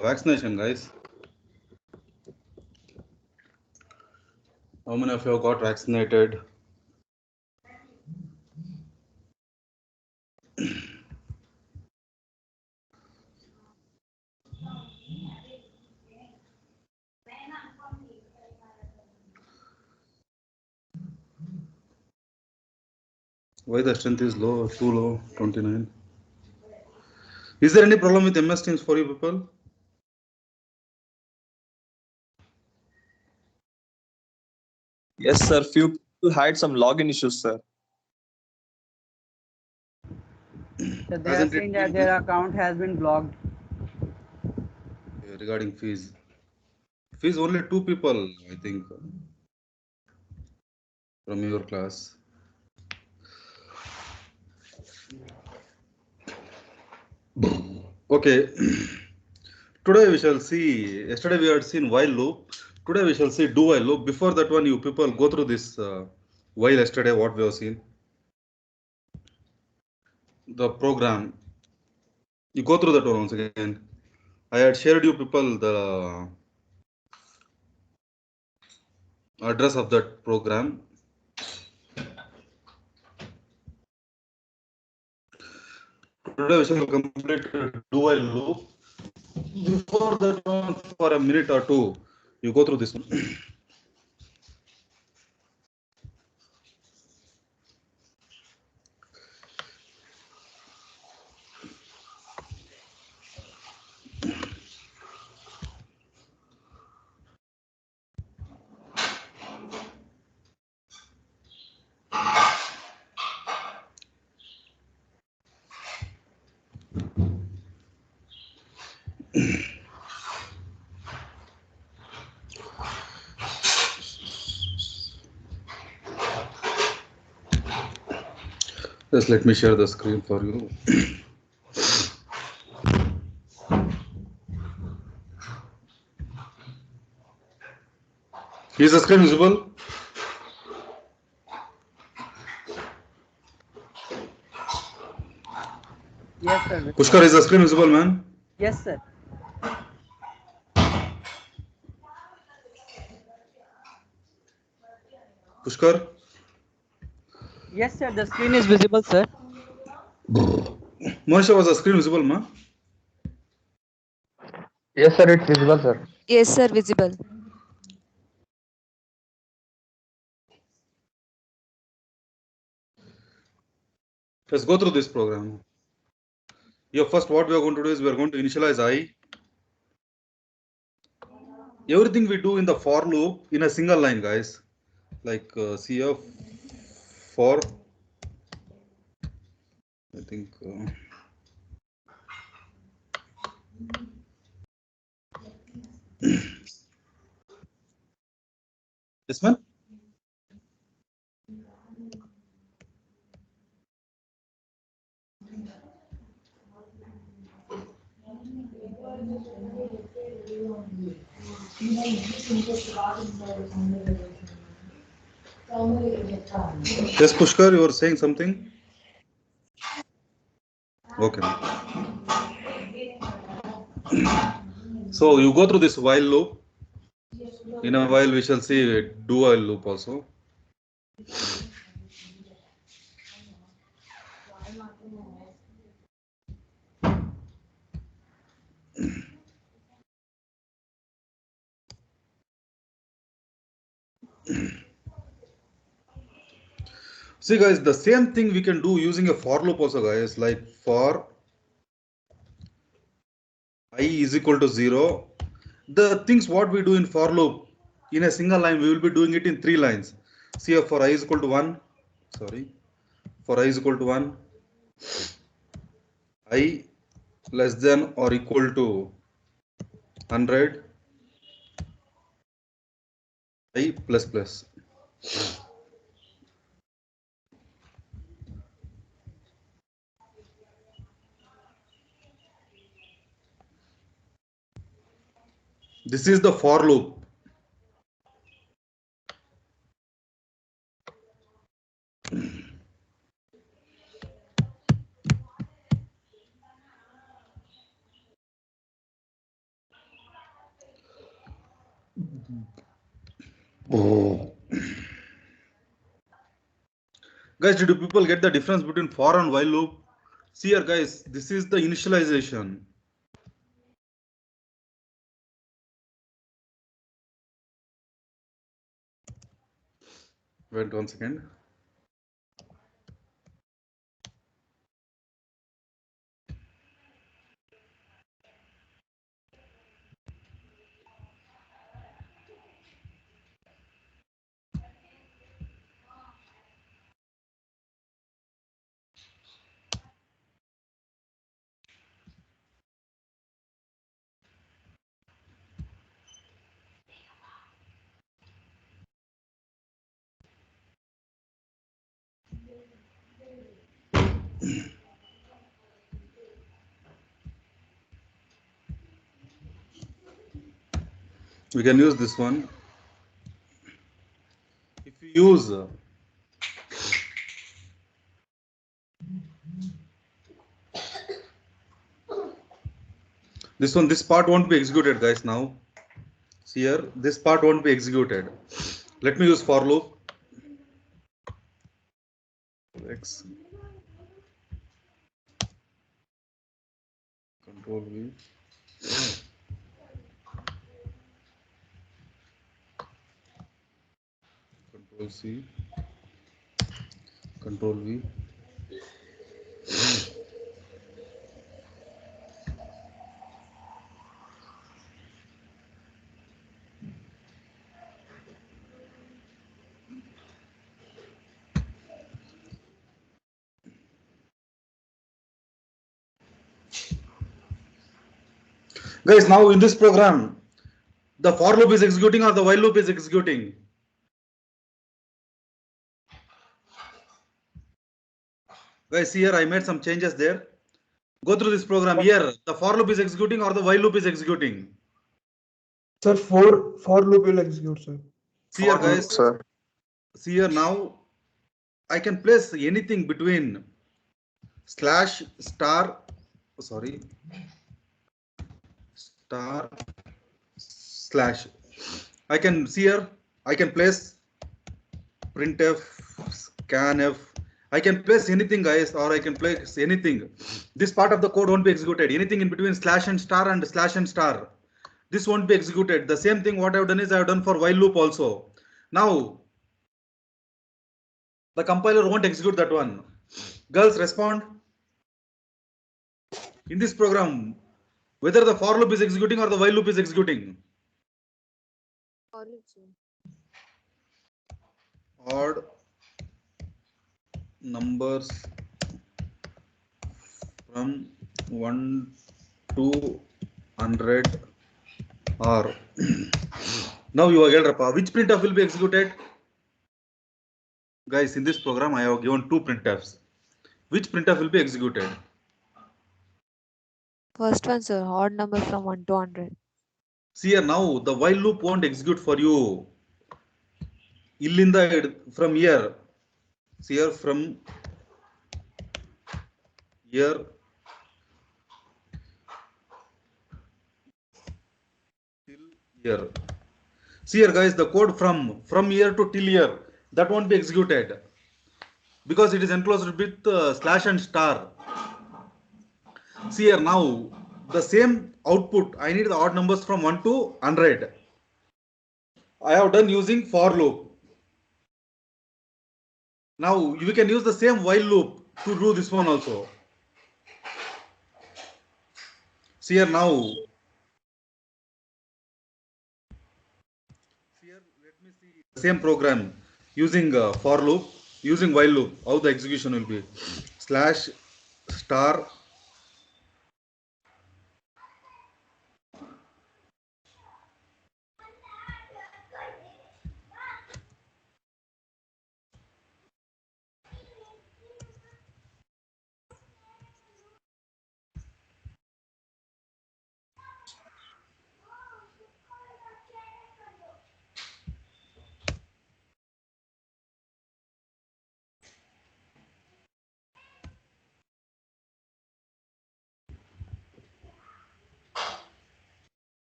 vaccination, guys. How many of you got vaccinated? Why the strength is low, too low, 29? Is there any problem with MS Teams for you people? Yes, sir. Few people had some login issues, sir. So they are Hasn't saying it that been their account has been blocked. regarding fees? Fees only 2 people, I think, from your class. Okay. Today we shall see. Yesterday we had seen while loop. Today we shall see do while loop. Before that one, you people go through this while yesterday what we have seen. The program. You go through that one once again. I had shared you people the address of that program. Today we shall complete do while loop. Before that one, for a minute or two, you go through this one. Just let me share the screen for you. Is the screen visible? Yes, sir. Pushkar, is the screen visible, man? Yes, sir. Pushkar? Yes, sir. The screen is visible, sir. Monisha, was the screen visible, man? Yes, sir, it's visible, sir. Yes, sir, visible. Let's go through this program. Yeah, first what we are going to do is we are going to initialize I. Everything we do in the for loop in a single line, guys. Like CF for, I think. Yes, man? Yes, Pushkar, you were saying something? Okay. So you go through this while loop. In a while, we shall see do while loop also. See, guys, the same thing we can do using a for loop also, guys. Like for I is equal to 0. The things what we do in for loop in a single line, we will be doing it in 3 lines. See, for I is equal to 1. Sorry. For I is equal to 1. I less than or equal to 100. I plus plus. This is the for loop. Guys, did you people get the difference between for and while loop? See here, guys, this is the initialization. Wait 1 second. We can use this one. If you use this one, this part won't be executed, guys. Now, see here, this part won't be executed. Let me use for loop. X Control V. Control C. Control V. Guys, now in this program, the for loop is executing or the while loop is executing? Guys, see here, I made some changes there. Go through this program here. The for loop is executing or the while loop is executing? Sir, for loop will execute, sir. See here, For loop, guys. sir. See here now, I can place anything between slash star, sorry, star slash. I can see here, I can place printf, scanf. I can place anything, guys, or I can place anything. This part of the code won't be executed. Anything in between slash and star, this won't be executed. The same thing what I've done is I've done for while loop also. Now, the compiler won't execute that one. Girls, respond. In this program, whether the for loop is executing or the while loop is executing. Odd numbers from 1 to 100 are. Now you again, which printf will be executed? Guys, in this program, I have given two printfs. Which printf will be executed? First one, sir, odd number from 1 to 100. See here now, the while loop won't execute for you. From here. See here, from here. Till here. See here, guys, the code from here to till here, that won't be executed because it is enclosed with slash and star. See here now, the same output, I need the odd numbers from 1 to 100. I have done using for loop. Now you can use the same while loop to do this one also. See here now. Here, let me see the same program using for loop, using while loop, how the execution will be. Slash star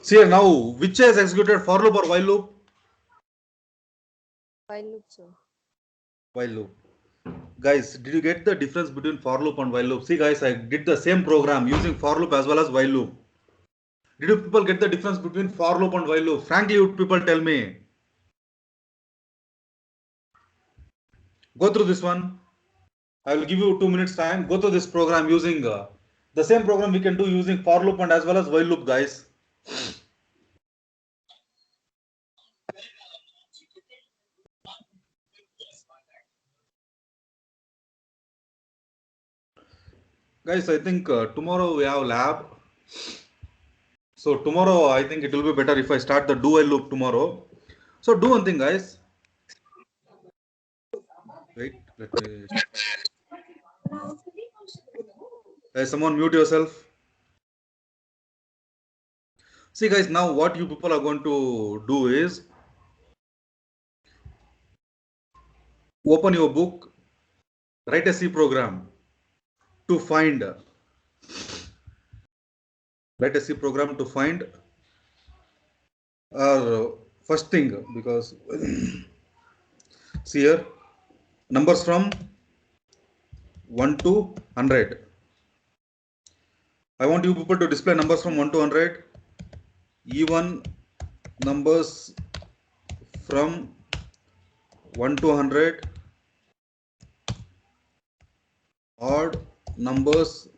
See here now, which has executed for loop or while loop? While loop, sir. While loop. Guys, did you get the difference between for loop and while loop? See guys, I did the same program using for loop as well as while loop. Did you people get the difference between for loop and while loop? Frankly, you people tell me. Go through this one. I will give you 2 minutes time. Go through this program using the same program we can do using for loop and as well as while loop, guys. Guys, I think tomorrow we have lab. So tomorrow I think it will be better if I start the do while loop tomorrow. So do one thing, guys. Wait, let me. Someone mute yourself. See, guys, now what you people are going to do is open your book, write a C program to find. Write a C program to find our first thing, because see here numbers from 1 to 100. I want you people to display numbers from 1 to 100, even numbers from 1 to 100, odd numbers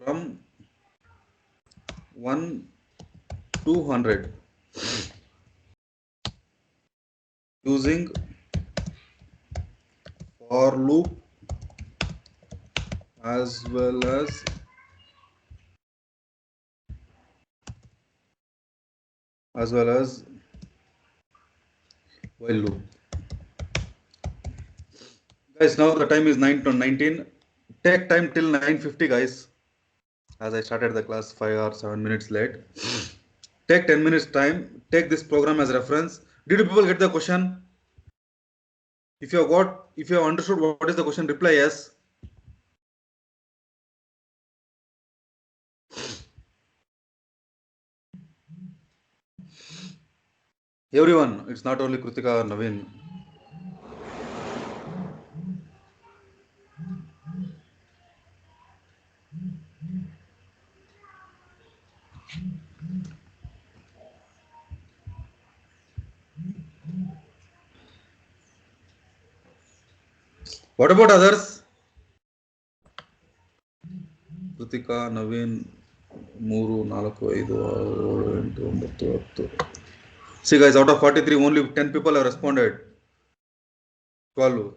from 1 to 100 using for loop as well as while loop. Guys, now the time is 9 to 19. Take time till 9:50, guys. As I started the class 5 or 7 minutes late. Take 10 minutes time. Take this program as reference. Did you people get the question? If you have understood what is the question, reply yes. Everyone, it's not only Kritika or Naveen. What about others? Kritika, Naveen, 3, 4, 5, 6, 7, 8, 9, 10. See guys, out of 43, only 10 people have responded. 12.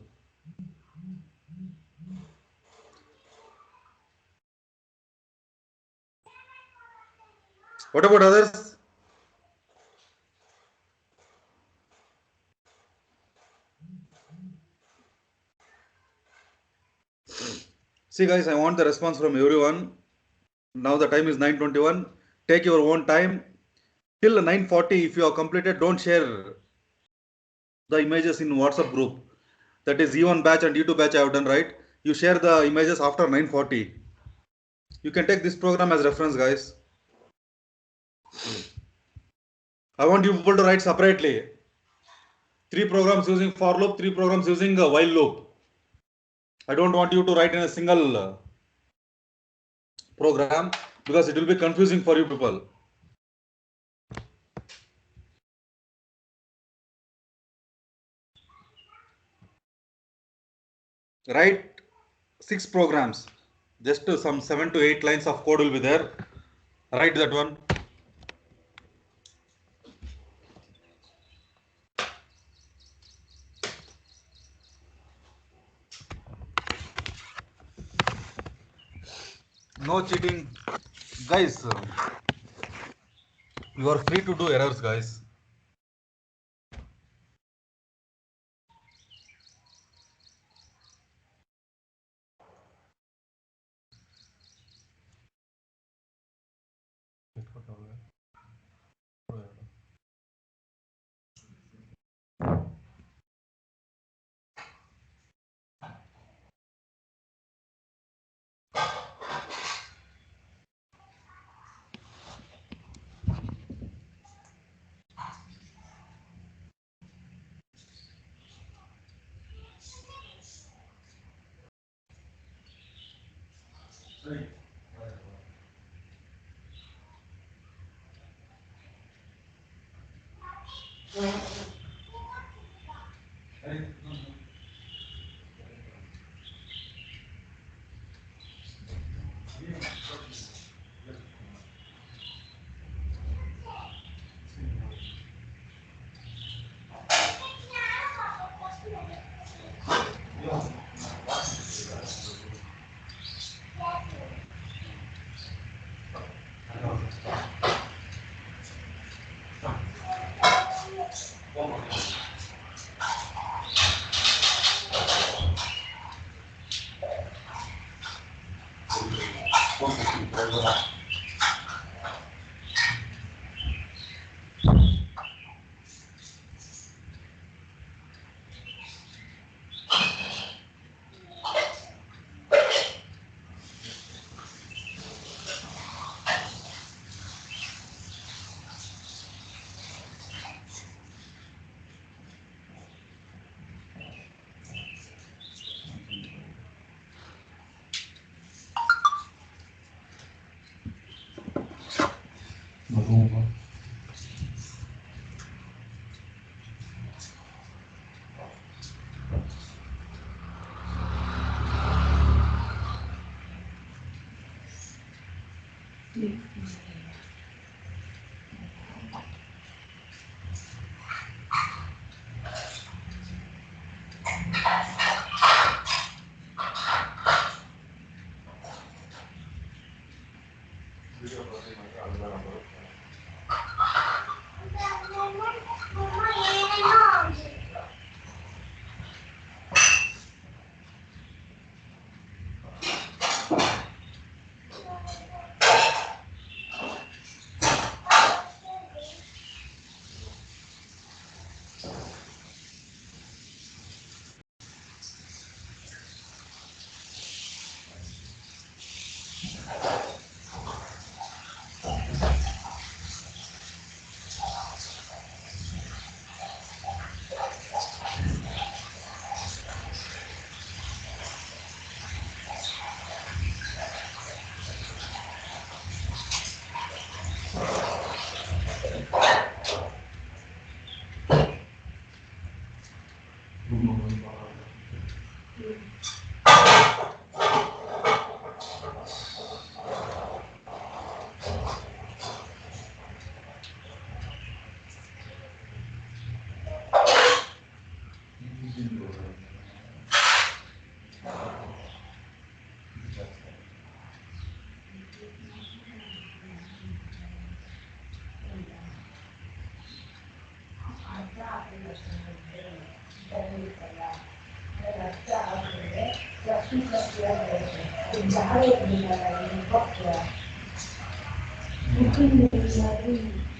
What about others? See guys, I want the response from everyone. Now the time is 9:21. Take your own time. Till 9:40, if you have completed, don't share the images in WhatsApp group. That is E1 batch and E2 batch I have done, right? You share the images after 9:40. You can take this program as reference, guys. I want you people to write separately. 3 programs using for loop, 3 programs using while loop. I don't want you to write in a single program because it will be confusing for you people. Write 6 programs. Just some 7 to 8 lines of code will be there. Write that one. No cheating. Guys, you are free to do errors, guys.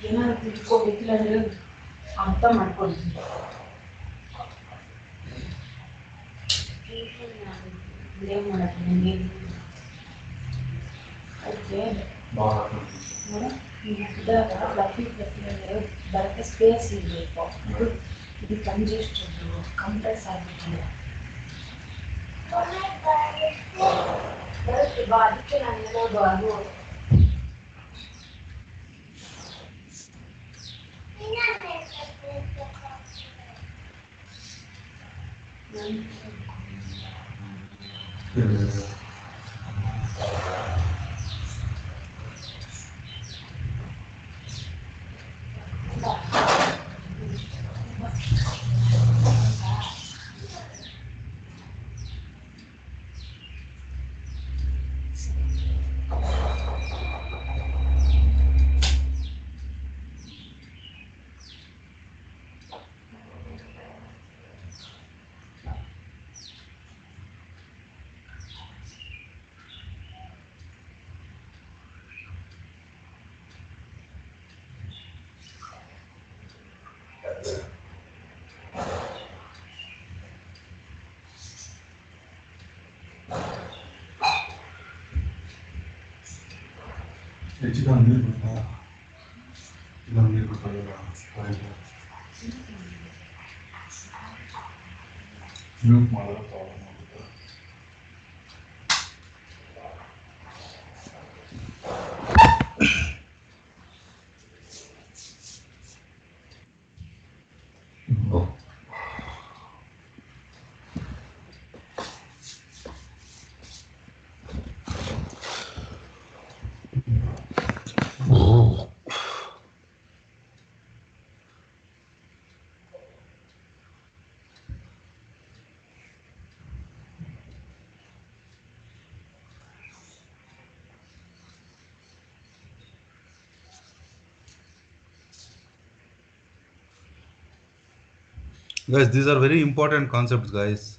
ಏನಾದ್ರು ತಿಳ್ಕೊಬೇಕಿಲ್ಲ ಅಂದ್ರೆ ಅರ್ಥ ಮಾಡ್ಕೊಳ್ತೀನಿ. ಏನ್ ಮಾಡಕ್ಕೆ ನನಗೆ ಅದಕ್ಕೆ ಇದಾಗ ಬರೋಕ್ಕೆ ಸ್ಪೇಸ್ ಇರಬೇಕು. ಇದು ಕಂಜೆಸ್ಟ್ ಕಂಪ್ರೆಸ್ ಆಗಿಬಿಟ್ಟಿದೆ. ಬರುತ್ತೆ ಬಾ, ಅದಕ್ಕೆ ನಾನು ಹೇಳೋದು ಅದು ಹೆಚ್ಚಿಗೆ ನೀರು ಬಿಡ್ತಾ ಇಲ್ಲ, ನೀರು ಬಿಡ್ತಾಯಿಲ್ಲ ಮ್ಯೂಟ್ ಮಾಡಿದ್ರೆ ಪ್ರಾಬ್ಲಮ್ ಆಗುತ್ತೆ. Guys, these are very important concepts, guys.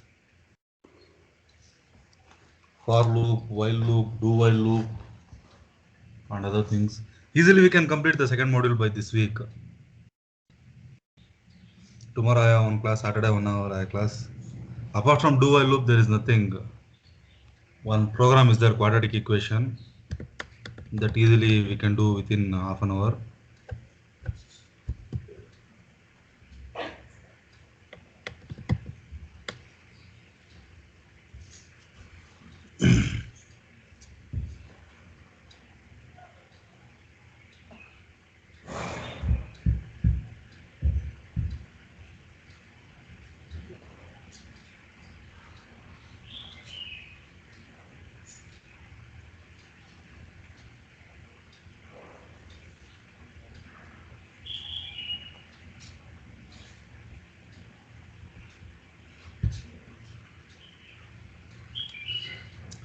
For loop, while loop, do while loop, and other things. Easily we can complete the second module by this week. Tomorrow I have one class, Saturday 1 hour I have class. Apart from do while loop, there is nothing. One program is there, quadratic equation, that easily we can do within half an hour.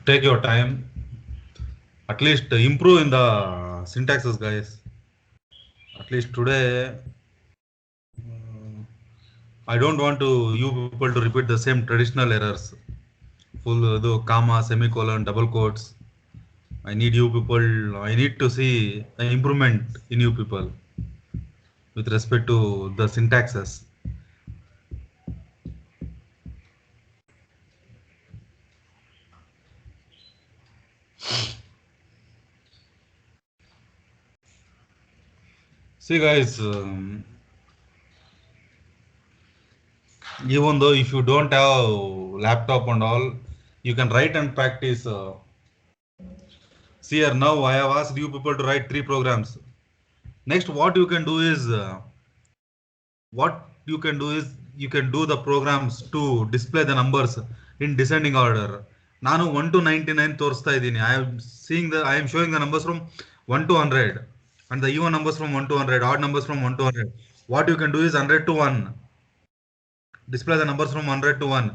Take your time. At least improve in the syntaxes, guys. At least today, I don't want you people to repeat the same traditional errors. Full comma, semicolon, double quotes. I need you people. I need to see an improvement in you people with respect to the syntaxes. See, guys. Even though if you don't have laptop and all, you can write and practice. See here, now I have asked you people to write 3 programs. Next, what you can do is you can do the programs to display the numbers in descending order. ನಾನು 1 to 99 ತೋರಿಸ್ತಾ ಇದ್ದೀನಿ. I am showing the numbers from 1 to 100 and the even numbers from 1 to 100, odd numbers from 1 to 100. What you can do is 100 to 1. Display the numbers from 100 to 1.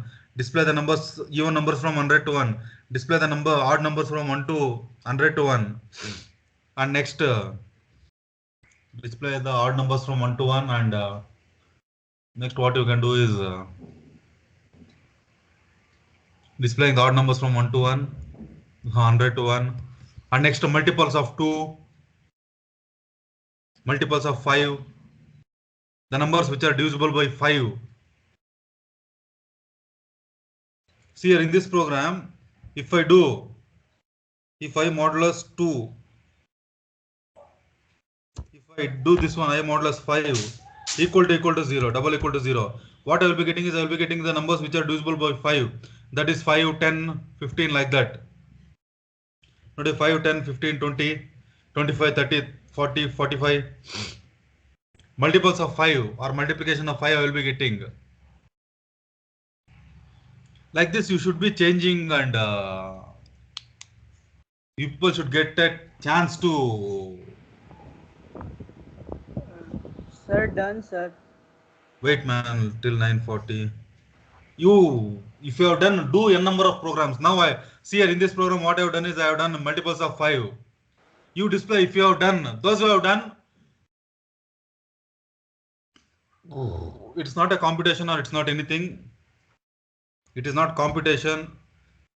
Display the numbers even numbers from 100 to 1. Display the odd numbers from 1 to 100 to 1. And next display the odd numbers from 1 to 1, and next what you can do is displaying the odd numbers from 1 to 1, 100 to 1, and next multiples of 2, multiples of 5, the numbers which are divisible by 5. See here in this program, if I modulus 2, if I do this one, I modulus 5 equal to 0, double equal to 0. What I will be getting is I will be getting the numbers which are divisible by 5. That is 5, 10, 15 like that. Not 5, 10, 15, 20, 25, 30, 40, 45. Multiples of 5 or multiplication of 5 I will be getting. Like this you should be changing, and people should get a chance to. Sir, done, sir. Wait man, till 9:40. If you have done, do n number of programs. Now I see here in this program what I have done is I have done multiples of 5. You display if you have done, those who have done. It's not a computation or it's not anything. It is not computation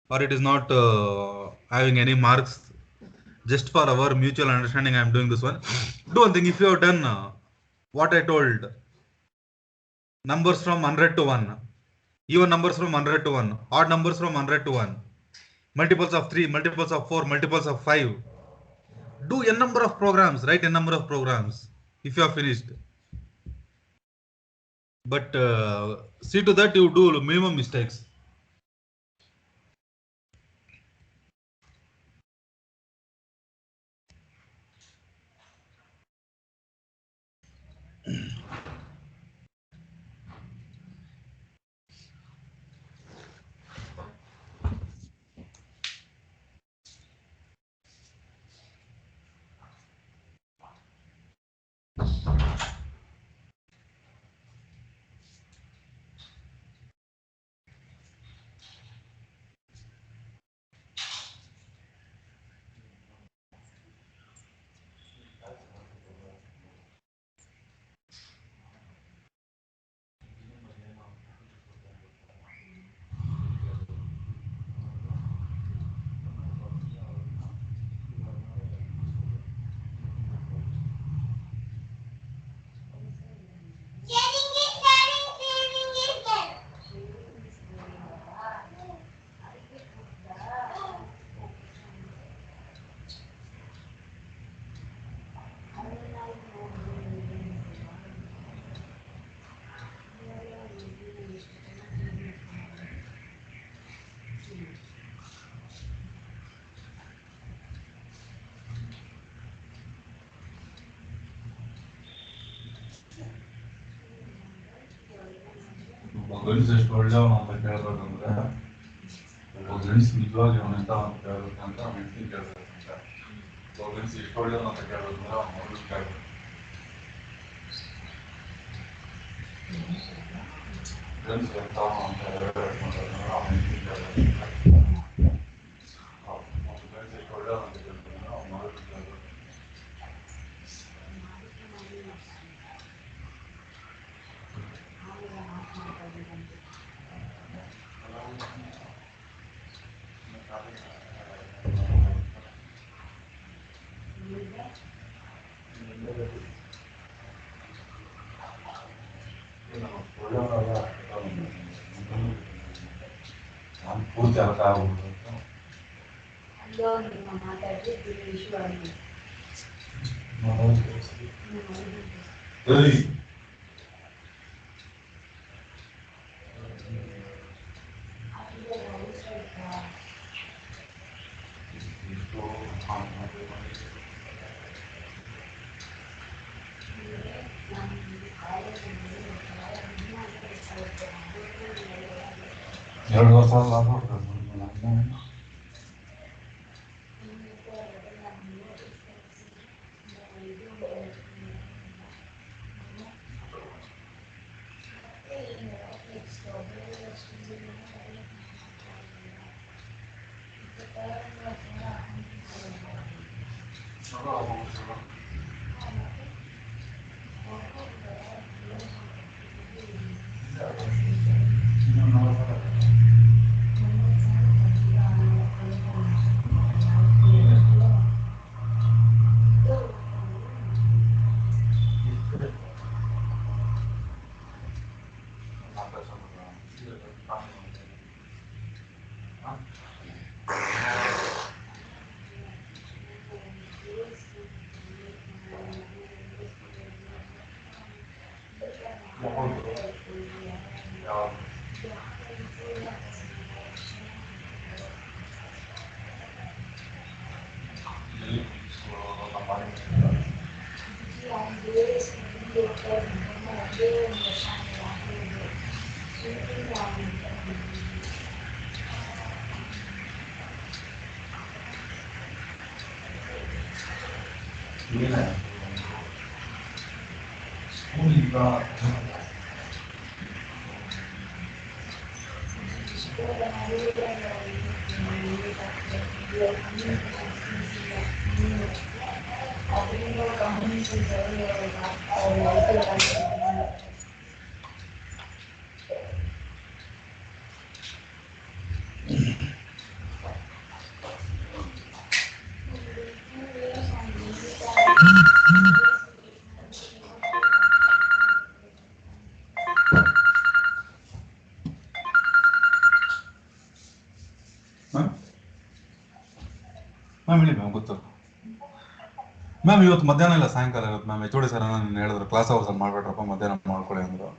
or it is not having any marks. Just for our mutual understanding I am doing this one. Do one thing, if you have done what I told, numbers from 100 to 1, even numbers from 100 to 1, odd numbers from 100 to 1, multiples of 3, multiples of 4, multiples of 5. Do n number of programs, write n number of programs if you have finished. But see to that you do minimum mistakes. ಗಂಡ್ಸ್ ಎಷ್ಟು ಒಳ್ಳೆಯವನು ಅಂತ ಕೇಳ್ಬೇಕಂದ್ರೆ ಒಬ್ಬ ಗಂಡ್ಸ್ ನಿಜವಾಗಿ ಅವನು ಎಂತ ಅಂತ ಕೇಳ್ಬೇಕಂತ ಅವ್ನ ಹೆಂಡತಿ ಕೇಳ್ಬೇಕಂತ. ಒಬ್ಬ ಗಂಡ್ಸ್ ಎಷ್ಟು ಒಳ್ಳೆಯವನು ಅಂತ ಕೇಳ್ಬೇಕಂದ್ರೆ ಅವ್ನ ಮಗಳು ಕೇಳ್ಬೇಕು. ಗಂಡ್ಸ್ ಎಂತವನು ಅಂತ ಹೇಳ್ಬೇಕಂದ್ರೆ ಅವ್ನ ಹೆಂಡತಿ ಕೇಳ್ಬೇಕಂತ. ಒಬ್ಬ ಗಂಡ್ಸ್ ಎಷ್ಟು ಒಳ್ಳೆಯವನು ಅಂತ ಕೇಳ್ಬೇಕಂದ್ರೆ ಅವ್ನ ಮಗಳು ಕೇಳ್ಬೇಕು. ನಾನು ಪೂರ್ತಿ ಅರ್ಥ ಆಗ್ಬಿಟ್ಟು ಅಲ್ಲೋ ನಿಮ್ಮ ಮಾತಾಡಿ ಇಶ್ಯೂ ಆಗಿದೆ. ಸರಿ ಎರಡು ವರ್ಷ ಲಾಭ ಮ್ಯಾಮ್ ಹೇಳಿ ಮ್ಯಾಮ್ ಗೊತ್ತು ಮ್ಯಾಮ್ ಇವತ್ತು ಮಧ್ಯಾಹ್ನ ಇಲ್ಲ ಸಾಯಂಕಾಲ ಇರುತ್ತೆ ಮ್ಯಾಮ್ ಎಚ್.ಓ.ಡಿ ಸರ್ ನಾನು ಹೇಳಿದ್ರು ಕ್ಲಾಸ್ ಅವರ್ಸಲ್ಲಿ ಮಾಡ್ಬೇಡ್ರಪ್ಪ ಮಧ್ಯಾಹ್ನ ಮಾಡ್ಕೊಳ್ಳಿ ಅಂದರು.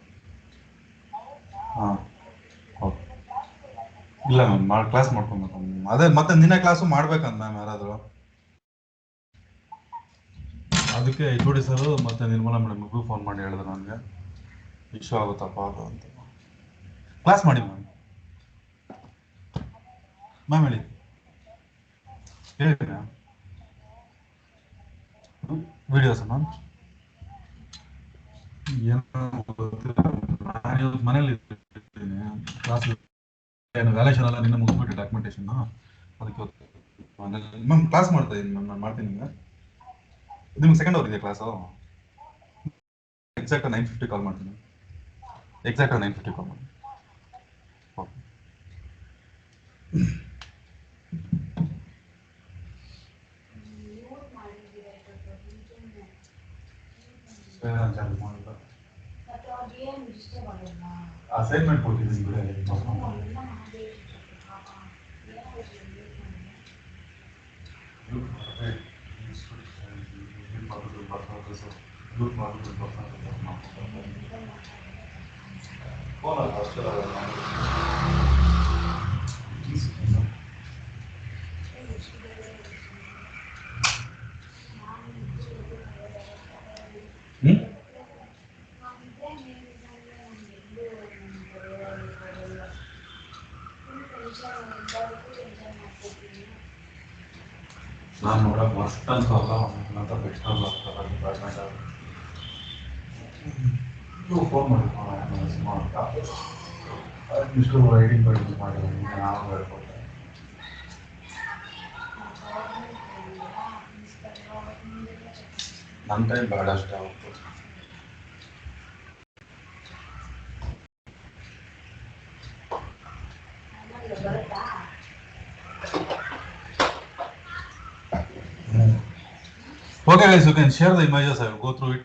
ಹಾಂ ಓಕೆ ಇಲ್ಲ ಮ್ಯಾಮ್ ಕ್ಲಾಸ್ ಮಾಡ್ಕೊಬೇಕು ಅದೇ ಮತ್ತೆ ನಿನ್ನೆ ಕ್ಲಾಸು ಮಾಡ್ಬೇಕಂತ ಮ್ಯಾಮ್ ಯಾರಾದರೂ ಅದಕ್ಕೆ ಎಚ್.ಓ.ಡಿ ಸರ್ ಮತ್ತೆ ನಿರ್ಮಲಾ ಮೇಡಮ್ಗೂ ಫೋನ್ ಮಾಡಿ ಹೇಳಿದ್ರು ನನಗೆ ಇಶ್ಯೂ ಆಗುತ್ತಪ್ಪ ಅದು ಅಂತ. ಕ್ಲಾಸ್ ಮಾಡಿ ಮ್ಯಾಮ್ ಮ್ಯಾಮ್ ಹೇಳಿ ಹೇಳಿ ಮ್ಯಾಮ್ ವಿಡಿಯೋಸ್ ಮ್ಯಾಮ್ ಏನು ನಾನು ಮನೇಲಿ ಇರ್ತೀನಿ ಕ್ಲಾಸ್ ಏನು ವ್ಯಾಲ್ಯೂಷನ್ ಎಲ್ಲ ನಿನ್ನೆ ಮುಗಿಸ್ಬಿಟ್ಟು ಡಾಕ್ಯುಮೆಂಟೇಶನ್ ಅದಕ್ಕೆ ಮ್ಯಾಮ್ ಕ್ಲಾಸ್ ಮಾಡ್ತಾ ಇದ್ದೀನಿ ಮ್ಯಾಮ್ ನಾನು ಮಾಡ್ತೀನಿ ನಿಮ್ಗೆ ಸೆಕೆಂಡ್ ಅವರ್ ಇದೆಯಾ ಕ್ಲಾಸು ಎಕ್ಸಾಕ್ಟ್ 9:50 ಕಾಲ್ ಮಾಡ್ತೀನಿ ಎಕ್ಸಾಕ್ಟ್ 9:50 ಕಾಲ್ ಮಾಡಿ ಓಕೆ ಅಸೈನ್ಮೆಂಟ್ ಕೊಟ್ಟಿದ್ದೀನಿ ನಾನು ನೋಡಕ್ಕೆ ವರ್ಸ್ಟ್ ಅನ್ಸಲ್ಲ ಅಂತ ಬೆಸ್ಟ್ ಅನ್ಸಲ್ಲ ಡಿಪಾರ್ಟ್ಮೆಂಟ್ ನೀವು ಫೋನ್ ಮಾಡಿ ಸಿನಿಮಾ ಅಂತ ಇಷ್ಟು ರೈಟಿಂಗ್ ಬೈಟಿಂಗ್ ಮಾಡಿದ್ದೀನಿ ನಾವು ಹೇಳ್ಕೊಟ್ಟೆ ನನ್ನ ಟೈಮ್ ಬೇಡ ಅಷ್ಟೇ ಅವತ್ತು Okay guys, you can share the images, I will go through it.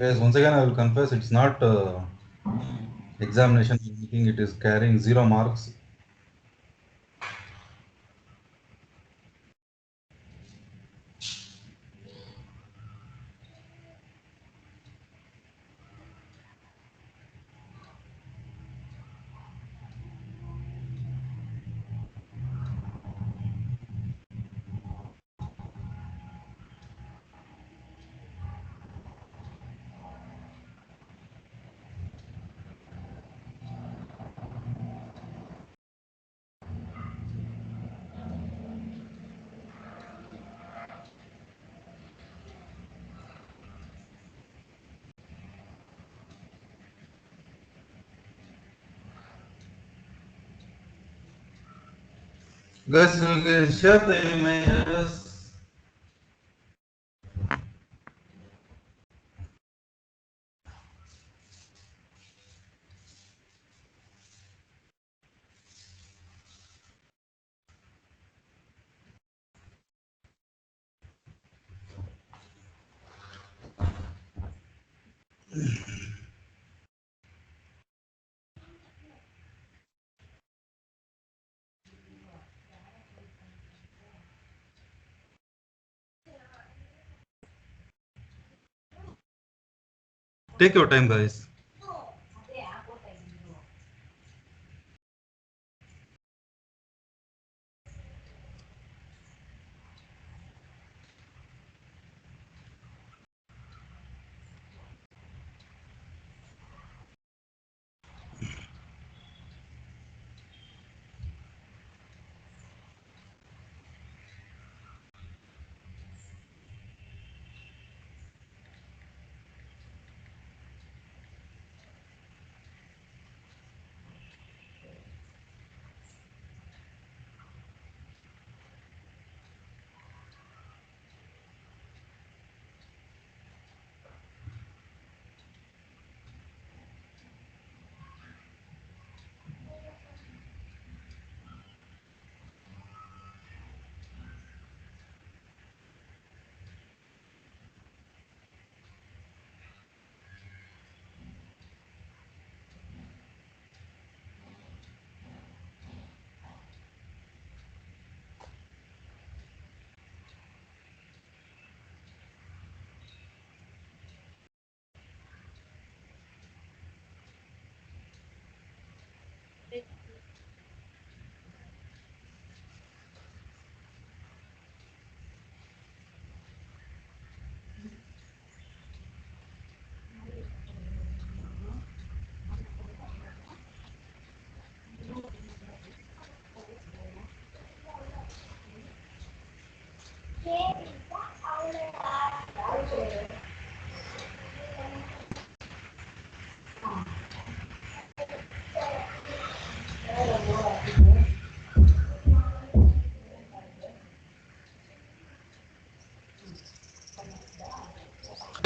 Guys, once again I will confess it's not examination making, it is carrying 0 marks. Guys, you can share the images. Take your time, guys.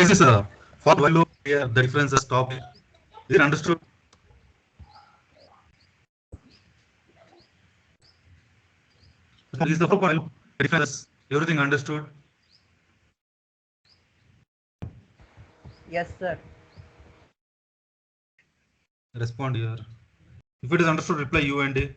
This is a for while loop here, the difference is stop. Is it understood? This is the for while loop difference. Everything understood? Yes, sir. Respond here. If it is understood, reply U and A.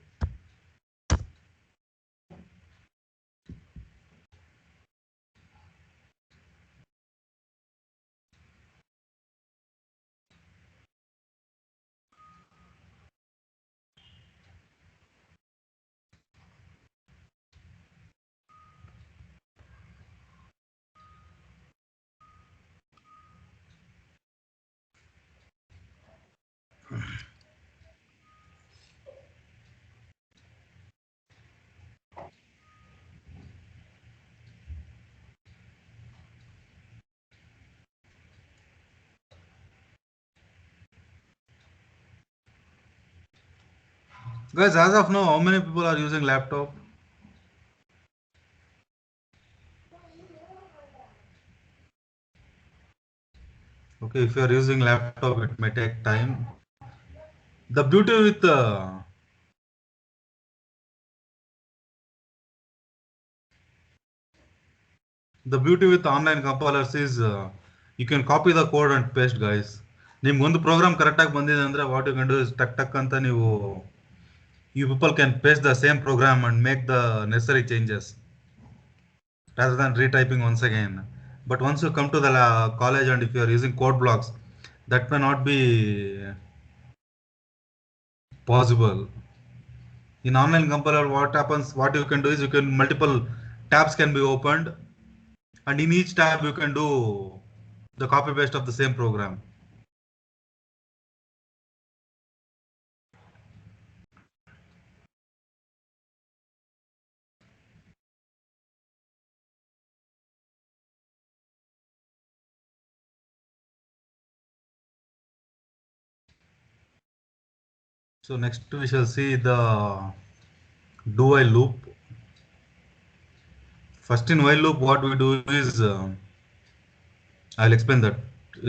Guys, as of now, how many people are using laptop? Okay, if you are using laptop, it may take time. The beauty with online compilers is you can copy the code and paste, guys. ನಿಮ್ಗೆ ಒಂದು program ಕರೆಕ್ಟಾಗಿ ಬಂದಿದೆ ಅಂದರೆ what you can do is ಟಕ್ ಟಕ್ ಅಂತ ನೀವು you people can paste the same program and make the necessary changes rather than retyping once again. But once you come to the college and if you are using code blocks, that may not be possible. In online compiler, what happens, what you can do is you can multiple tabs can be opened, and in each tab you can do the copy paste of the same program. So next we shall see the do while loop. First in while loop, what we do is I'll explain that.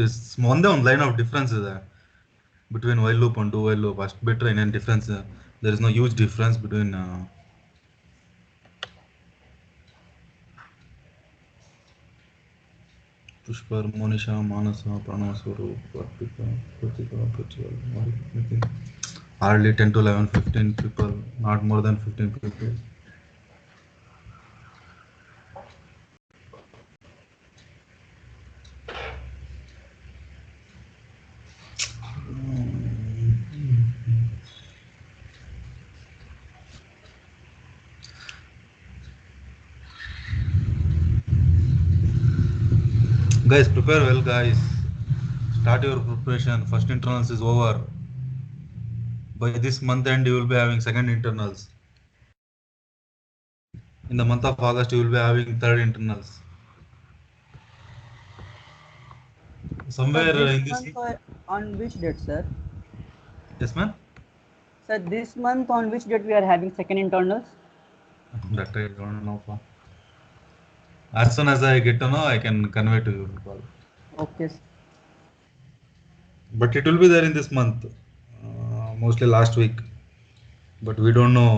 Is ಒಂದೇ ಒಂದು line of difference ಇದೆ between while loop and do while loop. ಅಷ್ಟು ಬಿಟ್ರೆ ಇನ್ನೇನು difference there is no huge difference between Pushpar, Monisha, Manasa, Pranav, Swaroop, Arpita, Kritika, Prachal, Nitin. Hardly 10 to 11, 15 people, not more than 15 people. Guys, prepare well, guys. Start your preparation. First internals is over. By this month end, you will be having second internals. In the month of August, you will be having third internals. Somewhere in this. On which date, sir? Yes, ma'am. Sir, this month on which date we are having second internals? That I don't know. As soon as I get to know, I can convey to you. Okay. But it will be there in this month, mostly last week. But we don't know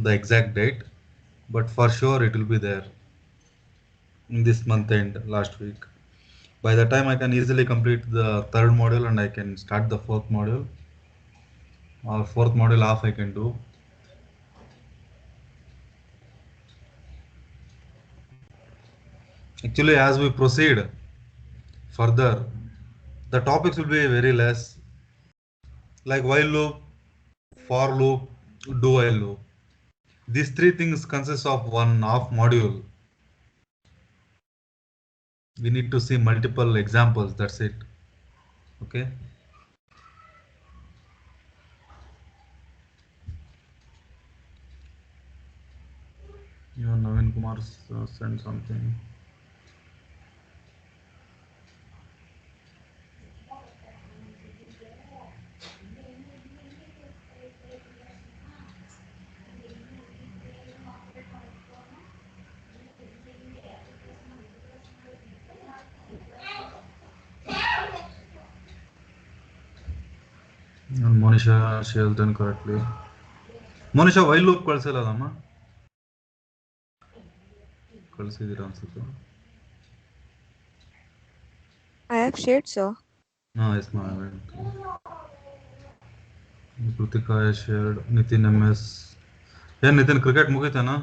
the exact date. But for sure, it will be there in this month end, last week. By the time I can easily complete the third module and I can start the fourth module. Or fourth module half I can do. Actually, as we proceed further, the topics will be very less, like while loop, for loop, do while loop. These three things consist of one half module. We need to see multiple examples, that's it. Okay. Even Navin Kumar sent something. And Monisha, she has done correctly. Monisha, while loop ಕಳಿಸಿಲ್ಲಮ್ಮ ಕಳಿಸಿದ್ದೀರಾ ಅನ್ಸುತ್ತೆ. I have shared, sir. Yes, ma'am. Kritika has shared. Nitin MS. ಏನ್ Nitin cricket ಮುಗಿತೇನಾ?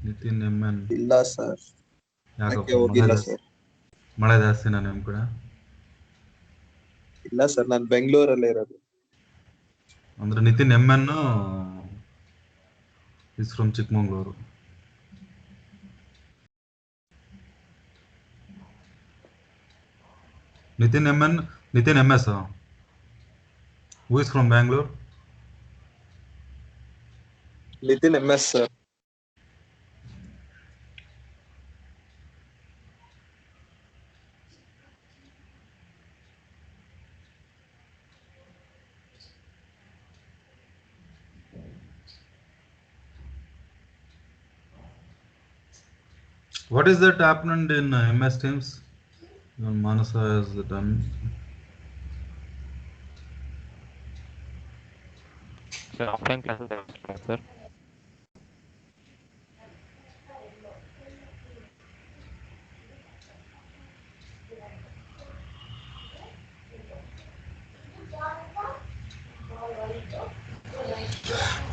Nitin MN. ಇಲ್ಲ sir. ಯಾಕಪ್ಪ ಹೋಗಿಲ್ಲ sir. ಮಳೆ ಜಾಸ್ತಿನಾ ನಿಮ್ ಕಡೆ? ಇಲ್ಲ ಸರ್, ನಾನು ಬೆಂಗಳೂರಲ್ಲೇ ಇರೋದು. ಅಂದ್ರೆ Nitin MN is from Chikmagalur. Nitin MN, Nitin MS. Who is from Bangalore? Nitin MS sir. What is that happened in MS Teams? Manasa has done. Sir, offline classes are extra, sir.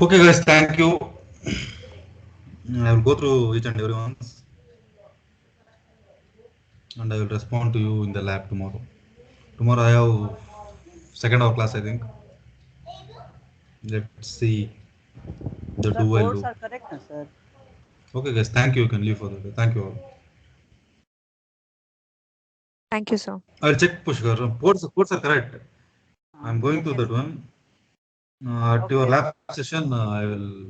Okay, guys, thank you. I will go through each and every ones, and I will respond to you in the lab tomorrow. Tomorrow I have second hour class, I think. Let's see the Sir, do while codes do. are correct, na, sir. Okay, guys, thank you. You can leave for the day. Thank you all. Thank you, sir. I'll check Pushkar. Codes are correct. I'm going Yes, to yes. that one. At your Okay. lab session, I will